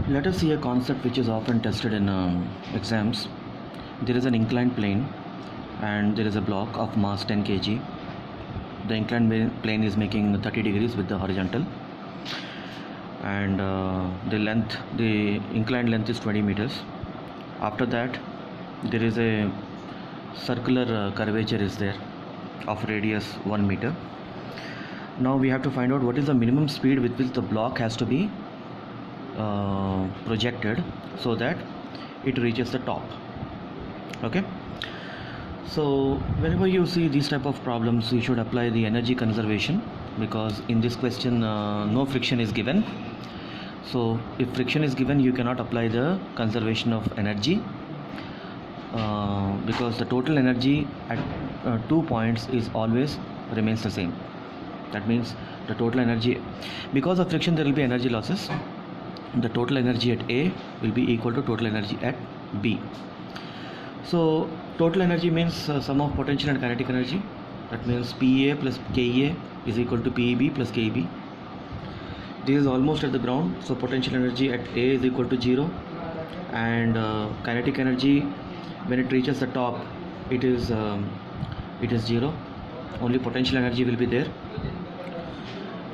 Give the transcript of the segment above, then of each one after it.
Let us see a concept which is often tested in exams. There is an inclined plane and there is a block of mass 10 kg. The inclined plane is making 30 degrees with the horizontal, and the inclined length is 20 meters. After that, there is a circular curvature is there of radius 1 meter. Now we have to find out what is the minimum speed with which the block has to be projected so that it reaches the top. Okay, so whenever you see these type of problems, you should apply the energy conservation, because in this question no friction is given. So if friction is given, you cannot apply the conservation of energy, because the total energy at 2 points is always remains the same. That means the total energy, because of friction there will be energy losses. The total energy at A will be equal to total energy at B. So total energy means sum of potential and kinetic energy. That means PA plus KA is equal to PEB plus KEB. This is almost at the ground, so potential energy at A is equal to 0, and kinetic energy when it reaches the top, it is 0. Only potential energy will be there.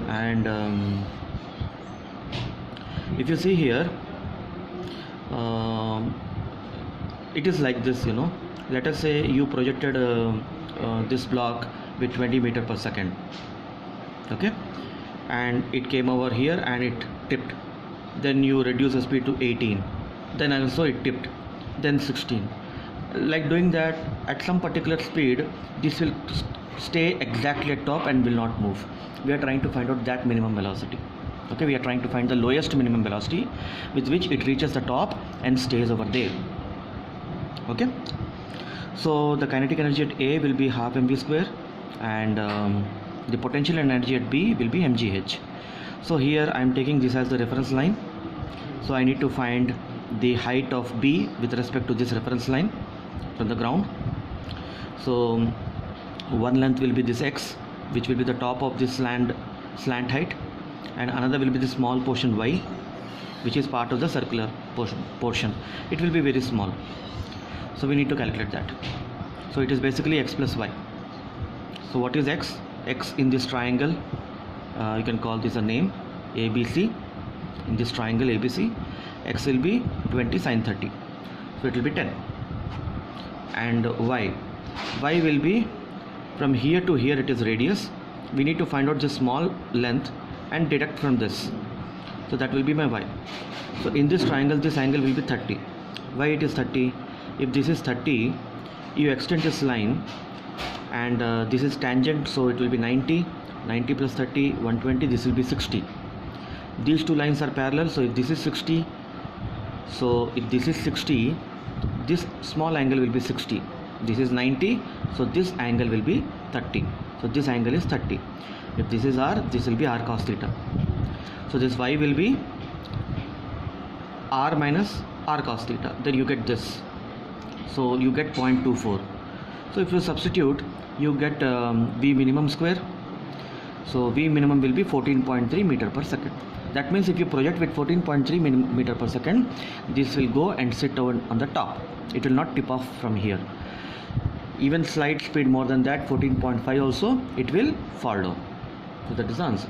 And if you see here, it is like this, let us say you projected this block with 20 meter per second, okay, and it came over here and it tipped. Then you reduce the speed to 18, then also it tipped, then 16. Like doing that, at some particular speed this will stay exactly at top and will not move. We are trying to find out that minimum velocity. Okay, we are trying to find the lowest minimum velocity with which it reaches the top and stays over there. Okay, so the kinetic energy at A will be half mv square, and the potential energy at B will be mgh. So here I am taking this as the reference line, so I need to find the height of B with respect to this reference line from the ground. So one length will be this x, which will be the top of this slant height, and another will be the small portion y, which is part of the circular portion. It will be very small, so we need to calculate that. So it is basically x plus y. So what is x? X in this triangle, you can call this a name, ABC. In this triangle ABC, x will be 20 sine 30, so it will be 10. And y will be from here to here, it is radius. We need to find out the small length and deduct from this, so that will be my y. So in this triangle, this angle will be 30. Why it is 30? If this is 30, you extend this line, and this is tangent, so it will be 90 plus 30, 120. This will be 60. These two lines are parallel, so if this is 60, so if this is 60, this small angle will be 60. This is 90, so this angle will be 30. So this angle is 30. If this is r, this will be r cos theta. So this y will be r minus r cos theta. Then you get this. So you get 0.24. So if you substitute, you get V minimum square. So V minimum will be 14.3 meter per second. That means if you project with 14.3 meter per second, this will go and sit on the top. It will not tip off from here. Even slight speed more than that, 14.5 also, it will fall down. So that is the answer.